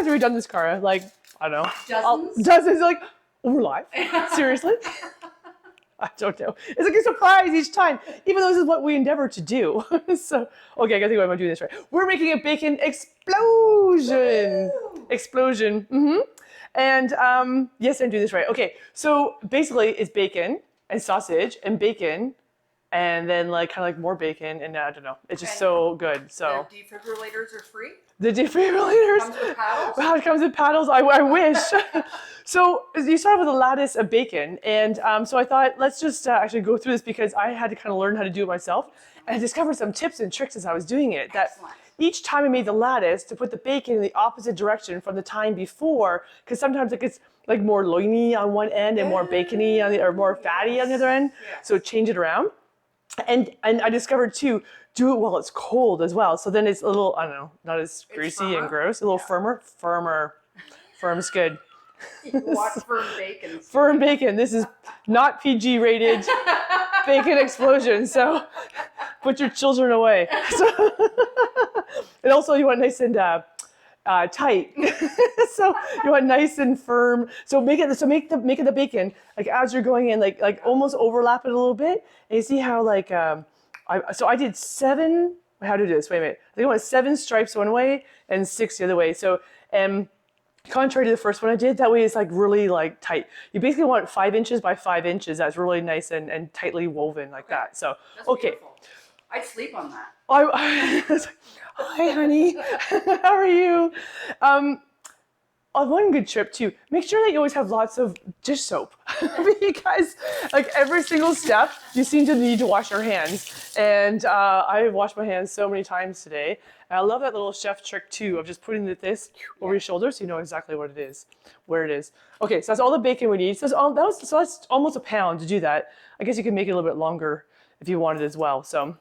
have we done this, Cara? Like, I don't know. Dozens? Dozens, like, we're live. Seriously? I don't know. It's like a surprise each time, even though this is what we endeavor to do. So, okay, I gotta think I'm doing this right. We're making a bacon explosion. Woo! Explosion. Mm-hmm. And yes, I'm doing this right. Okay, so basically it's bacon and sausage and bacon, and then like kind of like more bacon, and I don't know. It's just so good. So the defibrillators are free? the defibrillators. Comes with paddles? Wow, it comes with paddles. I wish. So you started with a lattice of bacon, and so I thought let's just actually go through this because I had to kind of learn how to do it myself, and I discovered some tips and tricks as I was doing it. That Excellent. each time I made the lattice to put the bacon in the opposite direction from the time before, because sometimes it gets like more loiny on one end and more bacony on the, or more fatty on the other end. Yes. So change it around. And I discovered too, do it while it's cold as well. So then it's a little, I don't know, not as greasy and gross, a little firmer. Firm's good. You want firm bacon. Firm bacon. This is not PG rated bacon explosion. So put your children away. So, and also you want nice and tight. So you want nice and firm. So make it the bacon like as you're going in, like almost overlap it a little bit. And you see how like I did 7. How to do this? Wait a minute. I think I went 7 stripes one way and 6 the other way. So contrary to the first one I did, that way it's like really like tight. You basically want 5 inches by 5 inches. That's really nice and tightly woven like that. So That's okay. beautiful. I'd sleep on that. I was like, hi, honey. How are you? On one good trip too, make sure that you always have lots of dish soap because like every single step you seem to need to wash your hands. And I've washed my hands so many times today. And I love that little chef trick too of just putting this over your shoulder so you know exactly what it is, where it is. Okay, so that's all the bacon we need. So that's almost a pound to do that. I guess you can make it a little bit longer if you wanted as well. So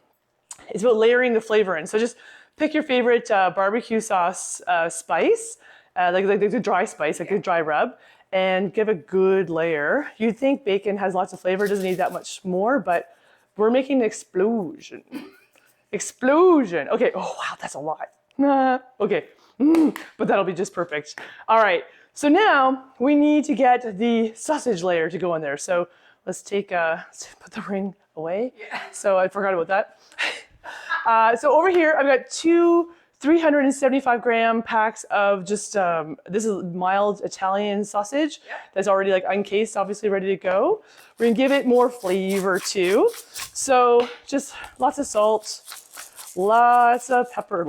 it's about layering the flavor in. So just pick your favorite barbecue sauce spice, like the dry spice, like the dry rub, and give a good layer. You'd think bacon has lots of flavor, doesn't need that much more, but we're making an explosion. Explosion. Okay, oh wow, that's a lot. Okay, but that'll be just perfect. All right, so now we need to get the sausage layer to go in there. So let's put the ring away. Yeah. So I forgot about that. So over here, I've got 2 375-gram packs of just, this is mild Italian sausage that's already like uncased, obviously ready to go. We're gonna give it more flavor too. So just lots of salt, lots of pepper.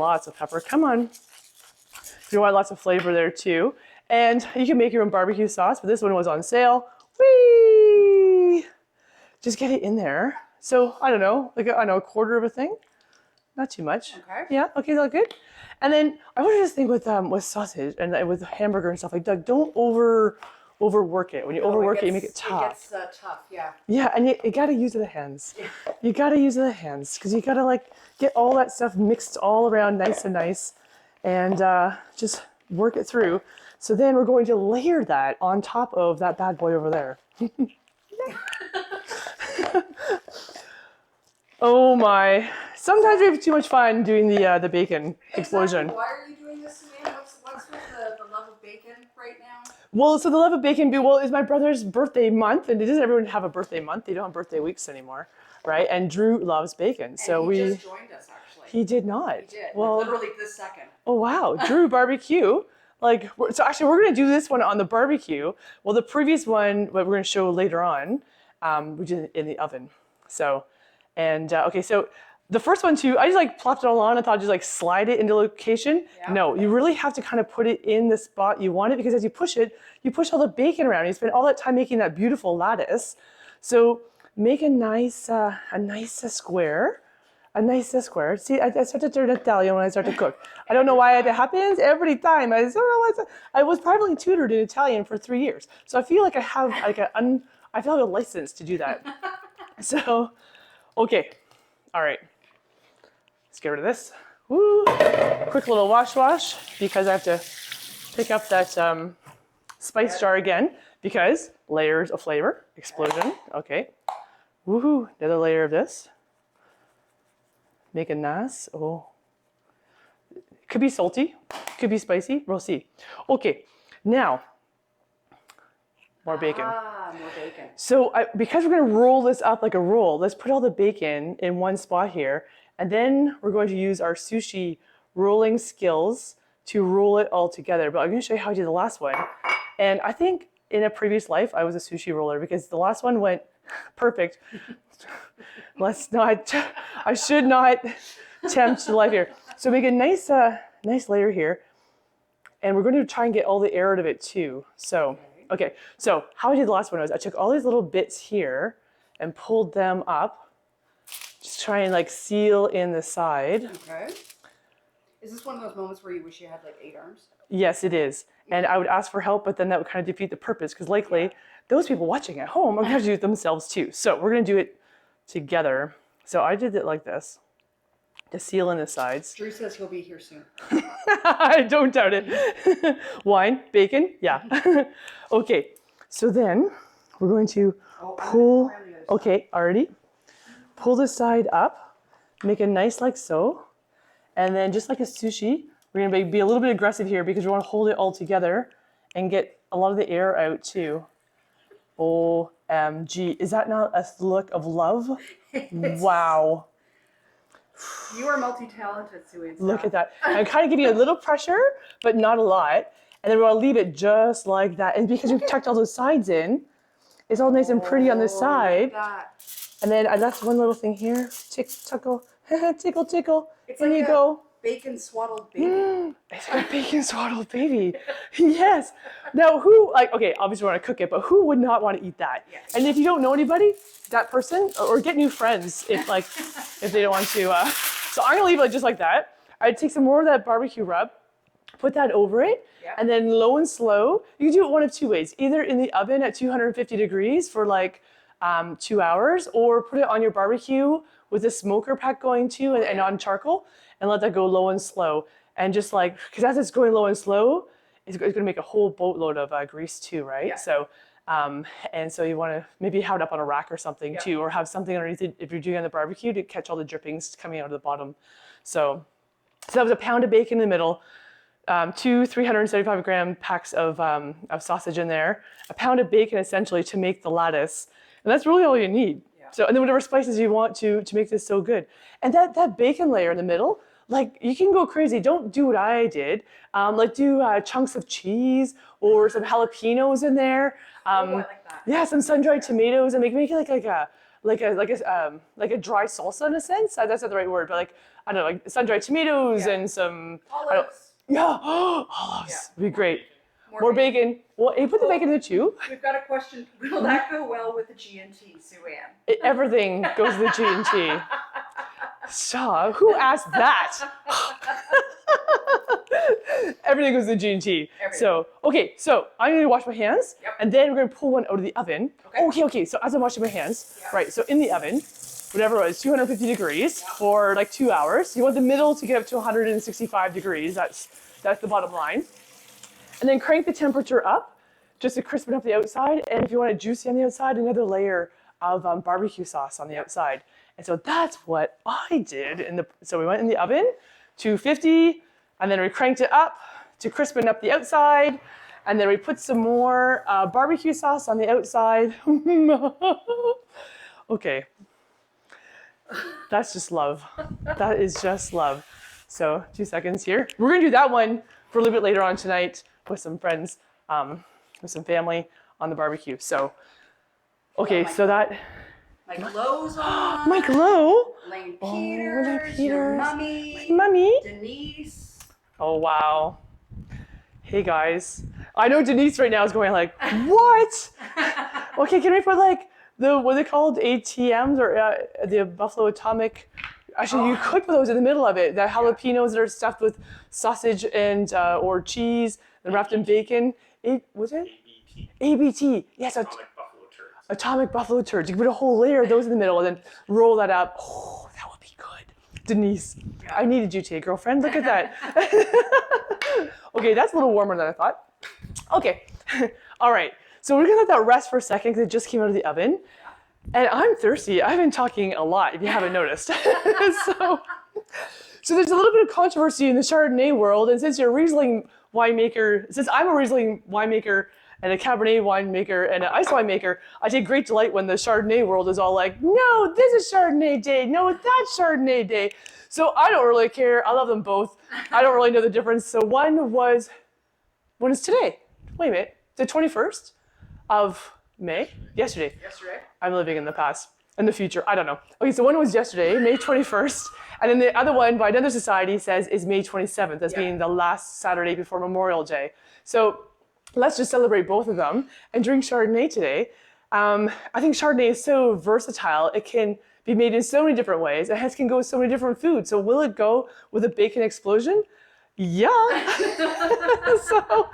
Come on. You want lots of flavor there too. And you can make your own barbecue sauce, but this one was on sale. Whee! Just get it in there. So I don't know, like a quarter of a thing. Not too much. Okay. Yeah. Okay. Is that good? And then I want to just think with sausage and with hamburger and stuff like that. Don't overwork it. When you overwork it, you make it tough. It gets tough. Yeah. Yeah, and you gotta use the hands. You gotta use the hands because you gotta like get all that stuff mixed all around nice, and just work it through. So then we're going to layer that on top of that bad boy over there. Oh my. Sometimes we have too much fun doing the bacon explosion. Why are you doing this, man? What's with the love of bacon right now? Well, so the love of bacon, it's my brother's birthday month, and doesn't everyone have a birthday month? They don't have birthday weeks anymore, right? And Drew loves bacon, so he just joined us, actually. He did not. He did. Well, Literally this second. Oh wow, Drew barbecue. Like, so actually we're gonna do this one on the barbecue. Well, the previous one, what we're gonna show later on, which is in the oven. So, and okay, so the first one too, I just like plopped it all on. I thought I'd just like slide it into location. Yeah. No, you really have to kind of put it in the spot you want it because as you push it, you push all the bacon around. You spend all that time making that beautiful lattice. So make a nice square. A nice square. See, I start to turn Italian when I start to cook. I don't know why it happens every time. I was privately tutored in Italian for 3 years, so I feel like I have like I feel like a license to do that. So, okay, all right. Let's get rid of this. Woo! Quick little wash because I have to pick up that spice jar again because layers of flavor, explosion. Okay. Woohoo! Another layer of this. Make a nice. Oh, Could be salty, could be spicy. We'll see. Okay, now more bacon. More bacon. So because we're going to roll this up like a roll, let's put all the bacon in one spot here, and then we're going to use our sushi rolling skills to roll it all together. But I'm going to show you how I did the last one. And I think in a previous life, I was a sushi roller because the last one went perfect. I should not tempt life here. So make a nice layer here. And we're going to try and get all the air out of it too. So, okay. So how I did the last one was I took all these little bits here and pulled them up. Just try and like seal in the side. Okay. Is this one of those moments where you wish you had like 8 arms? Yes, it is. And I would ask for help, but then that would kind of defeat the purpose because likely those people watching at home are going to do it themselves too. So we're going to do it together. So I did it like this to seal in the sides. Drew says he'll be here soon. I don't doubt it. Wine, bacon, yeah. Okay, so then we're going to pull, okay, already. Pull the side up, make a nice like so. And then just like a sushi, we're going to be a little bit aggressive here because we want to hold it all together and get a lot of the air out too. OMG. Is that not a look of love? Wow. You are multi-talented, Sue. Look at that. I'm kind of giving you a little pressure, but not a lot. And then we want to leave it just like that. And because we've tucked all those sides in, it's all nice and pretty on this side. And then I left one little thing here. Tickle, tickle, tickle. It's there like you go. Bacon swaddled baby. It's like a bacon swaddled baby. Yes. Now, who, like, okay, obviously we want to cook it, but who would not want to eat that? Yes. And if you don't know anybody, that person, or get new friends if they don't want to. So I'm going to leave it just like that. I'd take some more of that barbecue rub, put that over it, and then low and slow. You can do it one of two ways. Either in the oven at 250 degrees for like 2 hours, or put it on your barbecue with a smoker pack going too and on charcoal, and let that go low and slow. And just like, because as it's going low and slow, it's going to make a whole boatload of grease too, right? Yeah. So, and so you want to maybe have it up on a rack or something too, or have something underneath it if you're doing it on the barbecue to catch all the drippings coming out of the bottom. So that was a pound of bacon in the middle, 2 375 gram packs of sausage in there, a pound of bacon essentially to make the lattice. And that's really all you need. So, and then whatever spices you want to make this so good. And that bacon layer in the middle, like you can go crazy. Don't do what I did. Like do chunks of cheese or some jalapenos in there. I like that. Yeah, some sun-dried tomatoes, and make it like a dry salsa in a sense. That's not the right word, but like I don't know, like sun-dried tomatoes and some olives. Olives would be great. More bacon. Well, you put the bacon in the tube. We've got a question. Will that go well with the G&T, Sue Ann? Everything goes to the G&T. So, who asked that? Everything goes to the G&T. So, okay, so I'm going to wash my hands, and then we're going to pull one out of the oven. Okay, so as I'm washing my hands, right, so in the oven, whatever it was, 250 degrees for like 2 hours. You want the middle to get up to 165 degrees. That's the bottom line. And then crank the temperature up just to crispen up the outside. And if you want it juicy on the outside, another layer of barbecue sauce on the outside. And so that's what I did. So we went in the oven, 250, and then we cranked it up to crispen up the outside. And then we put some more barbecue sauce on the outside. Okay. That's just love. That is just love. So 2 seconds here. We're going to do that one for a little bit later on tonight with some friends, with some family on the barbecue. So, okay, so that. My glow's on. My glow. Lane Peters, your mummy. My mummy. Denise. Oh, wow. Hey, guys. I know Denise right now is going like, what? Okay, can we put like what are they called? ATMs or the Buffalo Atomic. Actually, you could put those in the middle of it. The jalapenos that are stuffed with sausage and or cheese and wrapped in bacon. Was it? ABT. Yes, Atomic Buffalo Turds. You can put a whole layer of those in the middle and then roll that up. Oh, that would be good. Denise, I needed you today, girlfriend. Look at that. Okay, that's a little warmer than I thought. Okay, all right. So we're gonna let that rest for a second because it just came out of the oven. And I'm thirsty. I've been talking a lot, if you haven't noticed. So there's a little bit of controversy in the Chardonnay world, and since you're a Riesling winemaker, since I'm a Riesling winemaker and a Cabernet winemaker and an ice winemaker, I take great delight when the Chardonnay world is all like, no, this is Chardonnay day, no, that's Chardonnay day. So I don't really care. I love them both. I don't really know the difference. So when is today? Wait a minute, the 21st of May? Yesterday. I'm living in the past. In the future, I don't know. Okay, so one was yesterday, May 21st, and then the other one by another society says is May 27th, as being the last Saturday before Memorial Day. So let's just celebrate both of them and drink Chardonnay today. I think Chardonnay is so versatile. It can be made in so many different ways. It can go with so many different foods. So will it go with a bacon explosion? Yeah. So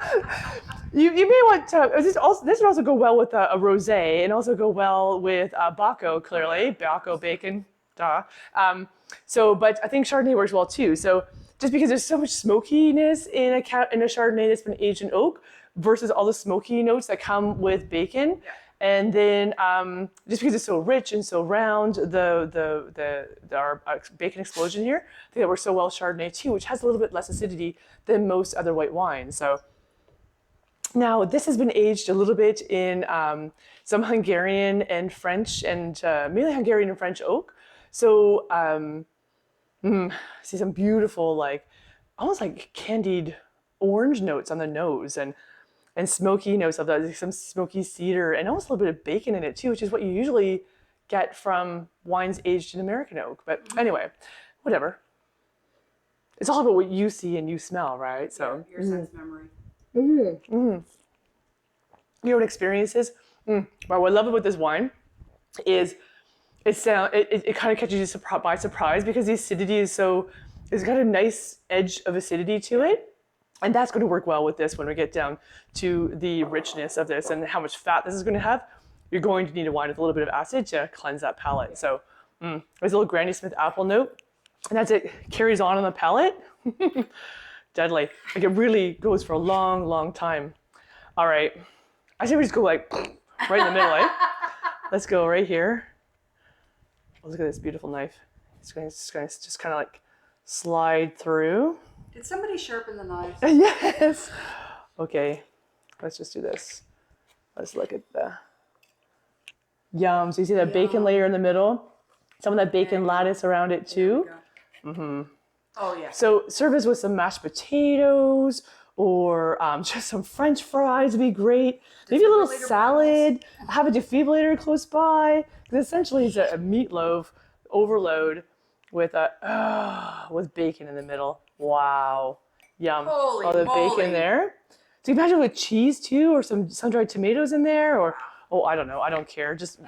you may want to, this would also go well with a rosé and also go well with Baco, clearly. Baco bacon, duh. But I think Chardonnay works well too. So just because there's so much smokiness in a Chardonnay that's been aged in oak versus all the smoky notes that come with bacon. Yeah. And then just because it's so rich and so round, our bacon explosion here, I think that works so well with Chardonnay too, which has a little bit less acidity than most other white wines. So now this has been aged a little bit in some Hungarian and French and mainly Hungarian and French oak. So see some beautiful, like almost like candied orange notes on the nose and smoky notes of that, like some smoky cedar and almost a little bit of bacon in it too, which is what you usually get from wines aged in American oak. But anyway, whatever. It's all about what you see and you smell, right? So your sense memory. Your own experiences. But what I love about this wine is it kind of catches you by surprise because the acidity it's got a nice edge of acidity to it. And that's going to work well with this when we get down to the richness of this and how much fat this is going to have. You're going to need a wine with a little bit of acid to cleanse that palate. So there's a little Granny Smith apple note. And as it carries on the palate, deadly. Like it really goes for a long, long time. All right. I say we just go like right in the middle, eh? Let's go right here. Oh, look at this beautiful knife. It's going to just kind of like slide through. Did somebody sharpen the knife? Yes. Okay, let's just do this. Let's look at the yum. So you see that bacon layer in the middle? Some of that bacon lattice around it too. Oh yeah. So serve us with some mashed potatoes or just some French fries would be great. Maybe a little salad. Have a defibrillator close by. Because essentially it's a meatloaf overload with bacon in the middle. Wow. Yum. Holy all the moly. Bacon there. So you imagine with cheese too, or some sun-dried tomatoes in there, or, I don't know. I don't care. Just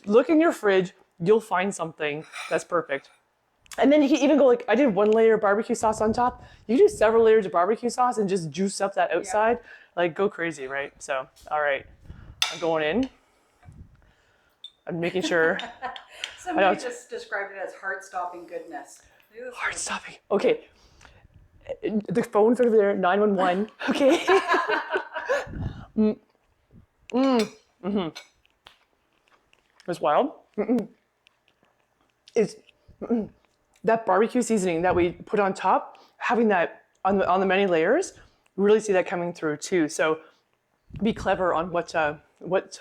look in your fridge. You'll find something that's perfect. And then you can even go like, I did 1 layer of barbecue sauce on top. You do several layers of barbecue sauce and just juice up that outside. Like go crazy, right? So, all right. I'm going in. I'm making sure. Somebody just described it as heart-stopping goodness. Heart-stopping. Okay. The phone's over there, 911. Okay. It's wild. It's that barbecue seasoning that we put on top, having that on the many layers, really see that coming through too. So be clever on what. So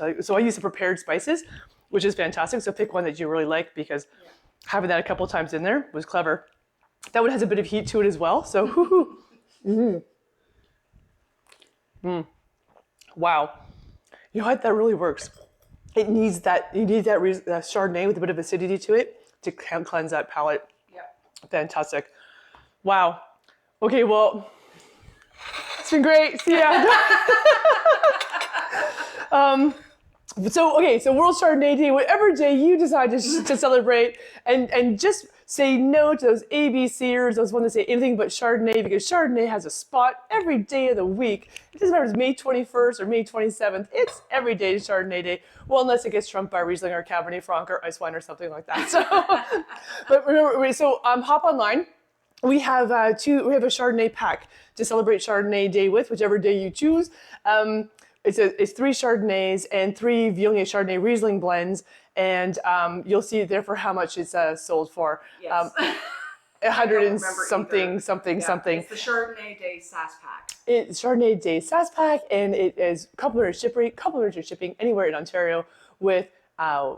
I use the prepared spices, which is fantastic. So pick one that you really like because having that a couple times in there was clever. That one has a bit of heat to it as well. So, wow. You know what? That really works. It needs that. You need that Chardonnay with a bit of acidity to it to cleanse that palate. Yep. Fantastic. Wow. Okay. Well, it's been great. See ya. So World Chardonnay Day, whatever day you decide to celebrate, and just say no to those ABCers, those ones that say anything but Chardonnay, because Chardonnay has a spot every day of the week. It doesn't matter if it's May 21st or May 27th. It's every day Chardonnay Day. Well, unless it gets trumped by Riesling or Cabernet Franc or ice wine or something like that. So, but remember, hop online. We have a Chardonnay pack to celebrate Chardonnay Day with, whichever day you choose. It's 3 Chardonnays and 3 Viognier Chardonnay Riesling blends, and you'll see therefore how much it's sold for. Yes. 100 and remember something, either. something, Yeah, something. It's the Chardonnay Day Sass Pack. It's Chardonnay Day Sass Pack, and it is complimentary shipping anywhere in Ontario with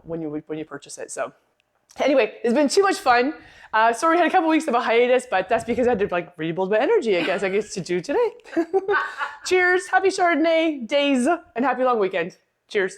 when you purchase it. So anyway, it's been too much fun. Sorry, we had a couple weeks of a hiatus, but that's because I had to like rebuild my energy. I guess I get to do today. Cheers! Happy Chardonnay days and happy long weekend. Cheers.